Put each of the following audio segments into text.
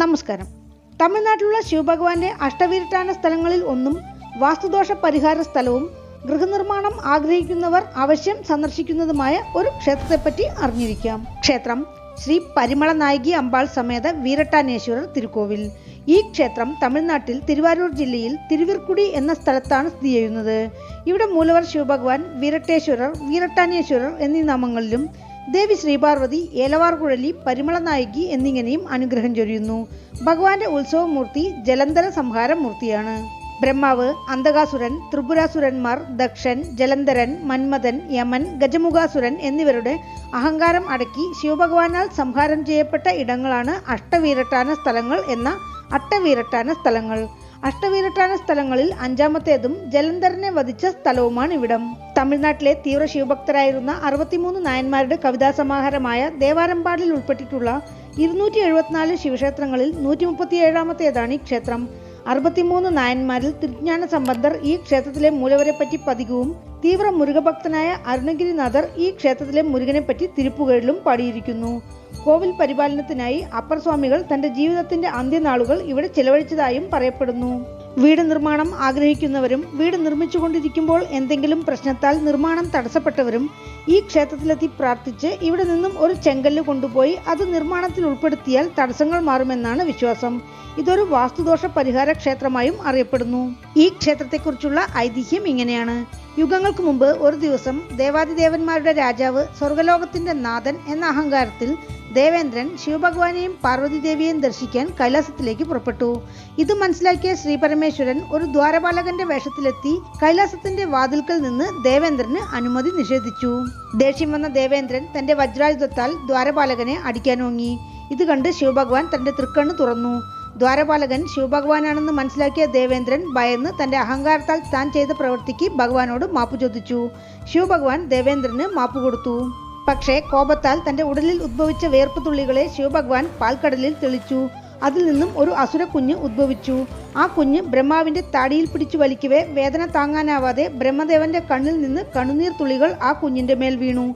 നമസ്കാരം. തമിഴ്നാട്ടിലുള്ള ശിവഭഗവാന്റെ അഷ്ടവീരട്ടാന സ്ഥലങ്ങളിൽ ഒന്നും വാസ്തുദോഷ പരിഹാര സ്ഥലവും ഗൃഹനിർമ്മാണം ആഗ്രഹിക്കുന്നവർ അവശ്യം സന്ദർശിക്കുന്നതുമായ ഒരു ക്ഷേത്രത്തെപ്പറ്റി അറിഞ്ഞിരിക്കാം. ക്ഷേത്രം ശ്രീ പരിമള നായകി അമ്പാൾ സമേത വീരട്ടാനേശ്വരർ തിരുക്കോവിൽ. ഈ ക്ഷേത്രം തമിഴ്നാട്ടിൽ തിരുവാരൂർ ജില്ലയിൽ തിരുവിർക്കുടി എന്ന സ്ഥലത്താണ് സ്ഥിതി ചെയ്യുന്നത്. ഇവിടെ മൂലവർ ശിവഭഗവാൻ, വീരട്ടേശ്വരർ, വീരട്ടാനേശ്വരർ എന്നീ നാമങ്ങളിലും ദേവി ശ്രീപാർവതി, ഏലവാർകുഴലി, പരിമള നായകി എന്നിങ്ങനെയും അനുഗ്രഹം ചൊരിയുന്നു. ഭഗവാന്റെ ഉത്സവമൂർത്തി ജലന്ധര സംഹാര മൂർത്തിയാണ്. ബ്രഹ്മാവ്, അന്തകാസുരൻ, ത്രിപുരാസുരന്മാർ, ദക്ഷൻ, ജലന്ധരൻ, മന്മഥൻ, യമൻ, ഗജമുഖാസുരൻ എന്നിവരുടെ അഹങ്കാരം അടക്കി ശിവഭഗവാനാൽ സംഹാരം ചെയ്യപ്പെട്ട ഇടങ്ങളാണ് അഷ്ടവീരട്ടാന സ്ഥലങ്ങൾ എന്ന അട്ടവീരട്ടാന സ്ഥലങ്ങൾ. അഷ്ടവീരട്ടാന സ്ഥലങ്ങളിൽ അഞ്ചാമത്തേതും ജലന്ധരനെ വധിച്ച സ്ഥലവുമാണ് ഇവിടം. തമിഴ്നാട്ടിലെ തീവ്ര ശിവഭക്തരായിരുന്ന 63 നായന്മാരുടെ കവിതാ സമാഹാരമായ ദേവാരമ്പാടിൽ ഉൾപ്പെട്ടിട്ടുള്ള 274 ശിവക്ഷേത്രങ്ങളിൽ 137ാമത്തേതാണ് ഈ ക്ഷേത്രം. 63 നായന്മാരിൽ തിരുജ്ഞാന സമ്പന്നർ ഈ ക്ഷേത്രത്തിലെ മൂലവരെ പറ്റി പതികവും തീവ്ര മുരുകഭക്തനായ അരുണഗിരിനാഥർ ഈ ക്ഷേത്രത്തിലെ മുരുകനെ പറ്റി തിരുപ്പുകഴിലും പാടിയിരിക്കുന്നു. കോവിൽ പരിപാലനത്തിനായി അപ്പർ സ്വാമികൾ തന്റെ ജീവിതത്തിന്റെ അന്ത്യനാളുകൾ ഇവിടെ ചെലവഴിച്ചതായും പറയപ്പെടുന്നു. വീട് നിർമ്മാണം ആഗ്രഹിക്കുന്നവരും വീട് നിർമ്മിച്ചുകൊണ്ടിരിക്കുമ്പോൾ എന്തെങ്കിലും പ്രശ്നത്താൽ നിർമ്മാണം തടസ്സപ്പെട്ടവരും ഈ ക്ഷേത്രത്തിലെത്തി പ്രാർത്ഥിച്ച് ഇവിടെ നിന്നും ഒരു ചെങ്കല്ല് കൊണ്ടുപോയി അത് നിർമ്മാണത്തിൽ ഉൾപ്പെടുത്തിയാൽ തടസ്സങ്ങൾ മാറുമെന്നാണ് വിശ്വാസം. ഇതൊരു വാസ്തുദോഷ പരിഹാര ക്ഷേത്രമായും അറിയപ്പെടുന്നു. ഈ ക്ഷേത്രത്തെക്കുറിച്ചുള്ള ഐതിഹ്യം ഇങ്ങനെയാണ്. യുഗങ്ങൾക്ക് മുമ്പ് ഒരു ദിവസം ദേവാദിദേവന്മാരുടെ രാജാവ്, സ്വർഗലോകത്തിന്റെ നാഥൻ എന്ന അഹങ്കാരത്തിൽ ദേവേന്ദ്രൻ ശിവഭഗവാനെയും പാർവതിദേവിയെയും ദർശിക്കാൻ കൈലാസത്തിലേക്ക് പുറപ്പെട്ടു. ഇത് മനസ്സിലാക്കിയ ശ്രീപരമേശ്വരൻ ഒരു ദ്വാരപാലകന്റെ വേഷത്തിലെത്തി കൈലാസത്തിന്റെ വാതിൽക്കൽ നിന്ന് ദേവേന്ദ്രന് അനുമതി നിഷേധിച്ചു. ദേഷ്യം വന്ന ദേവേന്ദ്രൻ തന്റെ വജ്രായുധത്താൽ ദ്വാരപാലകനെ അടിക്കാനോങ്ങി. ഇത് കണ്ട് ശിവഭഗവാൻ തന്റെ തൃക്കണ്ണ് തുറന്നു. ദ്വാരപാലകൻ ശിവഭഗവാനാണെന്ന് മനസ്സിലാക്കിയ ദേവേന്ദ്രൻ ഭയന്ന് തന്റെ അഹങ്കാരത്താൽ താൻ ചെയ്ത പ്രവൃത്തിക്ക് ഭഗവാനോട് മാപ്പു ചോദിച്ചു. ശിവഭഗവാൻ ദേവേന്ദ്രന് മാപ്പു കൊടുത്തു. പക്ഷേ കോപത്താൽ തന്റെ ഉടലിൽ ഉദ്ഭവിച്ച വേർപ്പ് തുള്ളികളെ ശിവഭഗവാൻ പാൽക്കടലിൽ തെളിച്ചു. അതിൽ നിന്നും ഒരു അസുര കുഞ്ഞ് ഉദ്ഭവിച്ചു. ആ കുഞ്ഞ് ബ്രഹ്മാവിന്റെ താടിയിൽ പിടിച്ചു വലിക്കവേ വേദന താങ്ങാനാവാതെ ബ്രഹ്മദേവന്റെ കണ്ണിൽ നിന്ന് കണ്ണുനീർ തുള്ളികൾ ആ കുഞ്ഞിന്റെ മേൽ വീണു.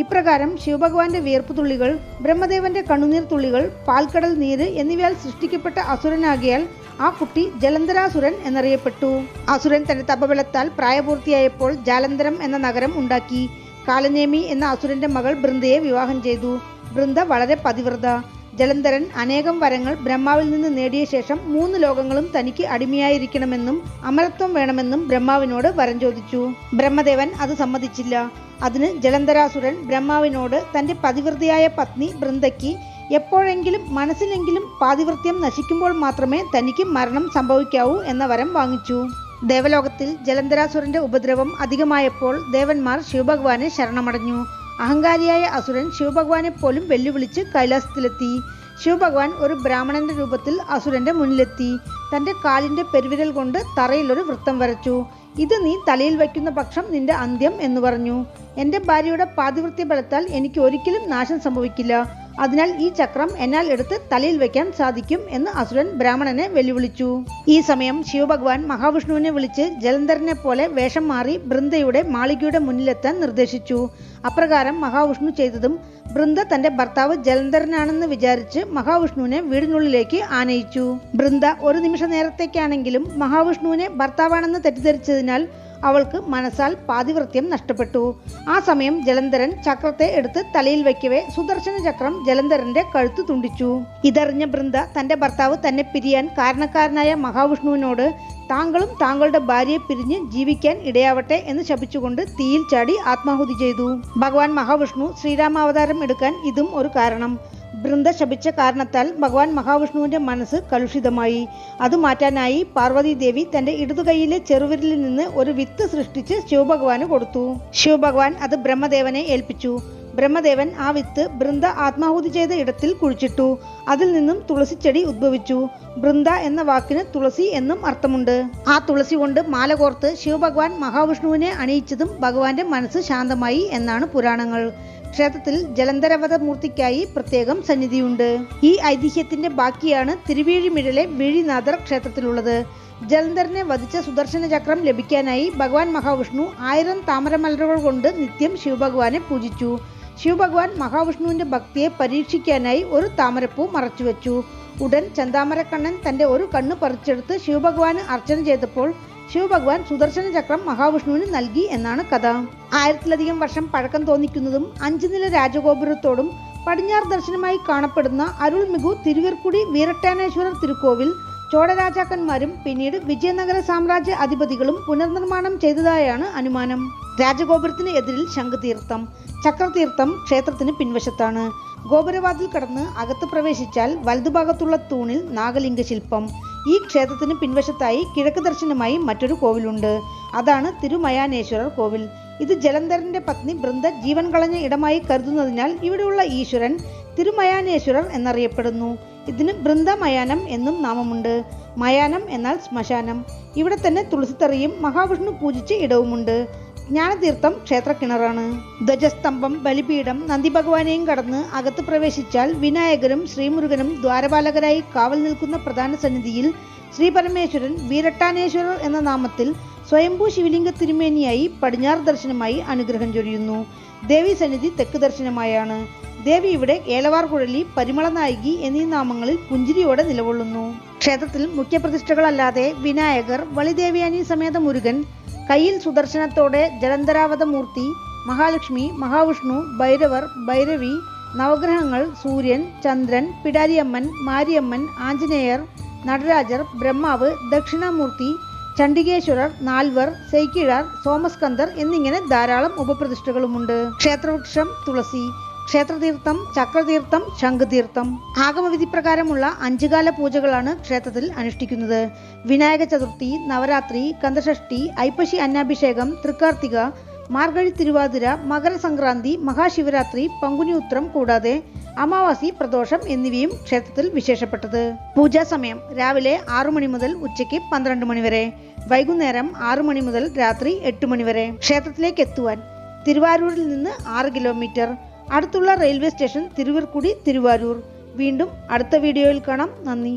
ഇപ്രകാരം ശിവഭഗവാന്റെ വിയർപ്പ് തുള്ളികൾ, ബ്രഹ്മദേവന്റെ കണ്ണുനീർ തുള്ളികൾ, പാൽക്കടൽ നീര് എന്നിവയാൽ സൃഷ്ടിക്കപ്പെട്ട അസുരനാകിയാൽ ആ കുട്ടി ജലന്ധരാസുരൻ എന്നറിയപ്പെട്ടു. അസുരൻ തന്റെ തപബലത്താൽ പ്രായപൂർത്തിയായപ്പോൾ ജാലന്ധരം എന്ന നഗരം ഉണ്ടാക്കി. കാലനേമി എന്ന അസുരന്റെ മകൾ ബൃന്ദയെ വിവാഹം ചെയ്തു. ബൃന്ദ വളരെ പതിവ്രത. ജലന്ധരൻ അനേകം വരങ്ങൾ ബ്രഹ്മാവിൽ നിന്ന് നേടിയ ശേഷം 3 ലോകങ്ങളും തനിക്ക് അടിമയായിരിക്കണമെന്നും അമരത്വം വേണമെന്നും ബ്രഹ്മാവിനോട് വരം ചോദിച്ചു. ബ്രഹ്മദേവൻ അത് സമ്മതിച്ചില്ല. അതിന് ജലന്ധരാസുരൻ ബ്രഹ്മാവിനോട് തന്റെ പതിവ്രതയായ പത്നി ബൃന്ദയ്ക്ക് എപ്പോഴെങ്കിലും മനസ്സിലെങ്കിലും പാതിവൃത്യം നശിക്കുമ്പോൾ മാത്രമേ തനിക്ക് മരണം സംഭവിക്കാവൂ എന്ന വരം വാങ്ങിച്ചു. ദേവലോകത്തിൽ ജലന്ധരാസുരന്റെ ഉപദ്രവം അധികമായപ്പോൾ ദേവന്മാർ ശിവഭഗവാനെ ശരണമടഞ്ഞു. അഹങ്കാരിയായ അസുരൻ ശിവഭഗവാനെ പോലും വെല്ലുവിളിച്ച് കൈലാസത്തിലെത്തി. ശിവഭഗവാൻ ഒരു ബ്രാഹ്മണന്റെ രൂപത്തിൽ അസുരന്റെ മുന്നിലെത്തി. തന്റെ കാലിന്റെ പെരുവിരൽ കൊണ്ട് തറയിൽ ഒരു വൃത്തം വരച്ചു. ഇത് നീ തലയിൽ വയ്ക്കുന്ന പക്ഷം നിന്റെ അന്ത്യം എന്ന് പറഞ്ഞു. എന്റെ ഭാര്യയുടെ പാതിവൃത്യ ബലത്താൽ എനിക്ക് ഒരിക്കലും നാശം സംഭവിക്കില്ല. അതിനാൽ ഈ ചക്രം എന്നാൽ എടുത്ത് തലയിൽ വയ്ക്കാൻ സാധിക്കും എന്ന് അസുരൻ ബ്രാഹ്മണനെ വെല്ലുവിളിച്ചു. ഈ സമയം ശിവഭഗവാൻ മഹാവിഷ്ണുവിനെ വിളിച്ച് ജലന്ധരനെ പോലെ വേഷം മാറി ബൃന്ദയുടെ മാളികയുടെ മുന്നിലെത്താൻ നിർദ്ദേശിച്ചു. അപ്രകാരം മഹാവിഷ്ണു ചെയ്തതും ബൃന്ദ തന്റെ ഭർത്താവ് ജലന്ധരനാണെന്ന് വിചാരിച്ച് മഹാവിഷ്ണുവിനെ വീടിനുള്ളിലേക്ക് ആനയിച്ചു. ബൃന്ദ ഒരു നിമിഷ നേരത്തേക്കാണെങ്കിലും മഹാവിഷ്ണുവിനെ ഭർത്താവാണെന്ന് തെറ്റിദ്ധരിച്ചതിനാൽ അവൾക്ക് മനസ്സാൽ പാതിവൃത്യം നഷ്ടപ്പെട്ടു. ആ സമയം ജലന്ധരൻ ചക്രത്തെ എടുത്ത് തലയിൽ വയ്ക്കവേ സുദർശന ചക്രം ജലന്ധരന്റെ കഴുത്ത് തുണ്ടിച്ചു. ഇതറിഞ്ഞ ബൃന്ദ തന്റെ ഭർത്താവ് തന്നെ പിരിയാൻ കാരണക്കാരനായ മഹാവിഷ്ണുവിനോട് താങ്കളും താങ്കളുടെ ഭാര്യയെ പിരിഞ്ഞ് ജീവിക്കാൻ ഇടയാവട്ടെ എന്ന് ശപിച്ചുകൊണ്ട് തീയിൽ ചാടി ആത്മാഹുതി ചെയ്തു. ഭഗവാൻ മഹാവിഷ്ണു ശ്രീരാമാവതാരം എടുക്കാൻ ഇതും ഒരു കാരണം. ബൃന്ദ ശപിച്ച കാരണത്താൽ ഭഗവാൻ മഹാവിഷ്ണുവിന്റെ മനസ്സ് കലുഷിതമായി. അത് മാറ്റാനായി പാർവതീദേവി തന്റെ ഇടതുകൈയിലെ ചെറുവിരലിൽ നിന്ന് ഒരു വിത്ത് സൃഷ്ടിച്ച് ശിവഭഗവാന് കൊടുത്തു. ശിവഭഗവാൻ അത് ബ്രഹ്മദേവനെ ഏൽപ്പിച്ചു. ബ്രഹ്മദേവൻ ആ വിത്ത് ബൃന്ദ ആത്മാഹുതി ചെയ്ത ഇടത്തിൽ കുഴിച്ചിട്ടു. അതിൽ നിന്നും തുളസിച്ചെടി ഉദ്ഭവിച്ചു. ബൃന്ദ എന്ന വാക്കിന് തുളസി എന്നും അർത്ഥമുണ്ട്. ആ തുളസി കൊണ്ട് മാല കോർത്ത് ശിവഭഗവാൻ മഹാവിഷ്ണുവിനെ അണിയിച്ചതും ഭഗവാന്റെ മനസ്സ് ശാന്തമായി എന്നാണ് പുരാണങ്ങൾ. ക്ഷേത്രത്തിൽ ജലന്ധരവധ മൂർത്തിക്കായി പ്രത്യേകം സന്നിധിയുണ്ട്. ഈ ഐതിഹ്യത്തിന്റെ ബാക്കിയാണ് തിരുവേഴിമിഴലെ വേഴിനാഥർ ക്ഷേത്രത്തിലുള്ളത്. ജലന്ധരനെ വധിച്ച സുദർശന ചക്രം ലഭിക്കാനായി ഭഗവാൻ മഹാവിഷ്ണു 1000 താമരമലരുകൾ കൊണ്ട് നിത്യം ശിവഭഗവാനെ പൂജിച്ചു. ശിവഭഗവാൻ മഹാവിഷ്ണുവിന്റെ ഭക്തിയെ പരീക്ഷിക്കാനായി ഒരു താമരപ്പൂ മറച്ചുവെച്ചു. ഉടൻ ചെന്താമരക്കണ്ണൻ തന്റെ ഒരു കണ്ണ് പറിച്ചെടുത്ത് ശിവഭഗവാന് അർച്ചന ചെയ്തപ്പോൾ ശിവഭഗവാൻ സുദർശന ചക്രം മഹാവിഷ്ണുവിന് നൽകി എന്നാണ് കഥ. 1000-ലധികം വർഷം പഴക്കം തോന്നിക്കുന്നതും 5 നില രാജഗോപുരത്തോടും പടിഞ്ഞാറ് ദർശനമായി കാണപ്പെടുന്ന അരുൾമികു തിരുവിർക്കുടി വീരട്ടാനേശ്വരർ തിരുക്കോവിൽ ചോഴരാജാക്കന്മാരും പിന്നീട് വിജയനഗര സാമ്രാജ്യ അധിപതികളും പുനർനിർമ്മാണം ചെയ്തതായാണ് അനുമാനം. രാജഗോപുരത്തിന് എതിരിൽ ശംഖുതീർത്ഥം, ചക്രതീർത്ഥം ക്ഷേത്രത്തിന് പിൻവശത്താണ്. ഗോപുരവാതിൽ കടന്ന് അകത്ത് പ്രവേശിച്ചാൽ വലതുഭാഗത്തുള്ള തൂണിൽ നാഗലിംഗ ശില്പം. ഈ ക്ഷേത്രത്തിന് പിൻവശത്തായി കിഴക്ക് ദർശനമായി മറ്റൊരു കോവിലുണ്ട്. അതാണ് തിരുമയാനേശ്വരർ കോവിൽ. ഇത് ജലന്ധരന്റെ പത്നി ബൃന്ദ ജീവൻ കളഞ്ഞ ഇടമായി കരുതുന്നതിനാൽ ഇവിടെയുള്ള ഈശ്വരൻ തിരുമയാനേശ്വരർ എന്നറിയപ്പെടുന്നു. ഇതിന് ബൃന്ദമയാനം എന്നും നാമമുണ്ട്. മയാനം എന്നാൽ ശ്മശാനം. ഇവിടെ തന്നെ തുളസിത്തറിയും മഹാവിഷ്ണു പൂജിച്ച ഇടവുമുണ്ട്. ജ്ഞാനതീർത്ഥം ക്ഷേത്രക്കിണറാണ്. ധ്വജസ്തംഭം, ബലിപീഠം, നന്ദി ഭഗവാനെയും കടന്ന് അകത്ത് പ്രവേശിച്ചാൽ വിനായകരും ശ്രീമുരുകനും ദ്വാരപാലകരായി കാവൽ നിൽക്കുന്ന പ്രധാന സന്നിധിയിൽ ശ്രീ പരമേശ്വരൻ വീരട്ടാനേശ്വരർ എന്ന നാമത്തിൽ സ്വയംഭൂ ശിവലിംഗ തിരുമേനിയായി പടിഞ്ഞാറ് ദർശനമായി അനുഗ്രഹം ചൊരിയുന്നു. ദേവി സന്നിധി തെക്ക് ദർശനമായാണ്. ദേവി ഇവിടെ ഏലവാർ കുഴലി, പരിമളനായികി എന്നീ നാമങ്ങളിൽ പുഞ്ചിരിയോടെ നിലകൊള്ളുന്നു. ക്ഷേത്രത്തിൽ മുഖ്യപ്രതിഷ്ഠകളല്ലാതെ വിനായകർ, വലിദേവയാനി സമേത മുരുകൻ, കയ്യിൽ സുദർശനത്തോടെ ജലന്ധരാവതമൂർത്തി, മഹാലക്ഷ്മി, മഹാവിഷ്ണു, ഭൈരവർ, ഭൈരവി, നവഗ്രഹങ്ങൾ, സൂര്യൻ, ചന്ദ്രൻ, പിടാരിയമ്മൻ, മാരിയമ്മൻ, ആഞ്ജനേയർ, നടരാജർ, ബ്രഹ്മാവ്, ദക്ഷിണാമൂർത്തി, ചണ്ഡികേശ്വരർ, നാൽവർ, സൈക്കിഴാർ, സോമസ്കന്ദർ എന്നിങ്ങനെ ധാരാളം ഉപപ്രതിഷ്ഠകളുമുണ്ട്. ക്ഷേത്രവൃക്ഷം തുളസി. ക്ഷേത്രതീർത്ഥം ചക്രതീർത്ഥം, ശംഖുതീർത്ഥം. ആഗമവിധി പ്രകാരമുള്ള 5 കാല പൂജകളാണ് ക്ഷേത്രത്തിൽ അനുഷ്ഠിക്കുന്നത്. വിനായക ചതുർത്ഥി, നവരാത്രി, കന്ദഷഷ്ഠി, ഐപ്പശി അന്നാഭിഷേകം, തൃക്കാർത്തിക, മാർഗഴി തിരുവാതിര, മകരസംക്രാന്തി, മഹാശിവരാത്രി, പങ്കുനി ഉത്രം കൂടാതെ അമാവാസി, പ്രദോഷം എന്നിവയും ക്ഷേത്രത്തിൽ വിശേഷപ്പെട്ടത്. പൂജാ സമയം രാവിലെ 6 മണി മുതൽ ഉച്ചയ്ക്ക് 12 മണി വരെ, വൈകുന്നേരം 6 മണി മുതൽ രാത്രി 8 മണി വരെ. ക്ഷേത്രത്തിലേക്ക് എത്തുവാൻ തിരുവാരൂരിൽ നിന്ന് 6 കിലോമീറ്റർ. അടുത്തുള്ള റെയിൽവേ സ്റ്റേഷൻ തിരുവിർക്കുടി, തിരുവാരൂർ. വീണ്ടും അടുത്ത വീഡിയോയിൽ കാണാം. നന്ദി.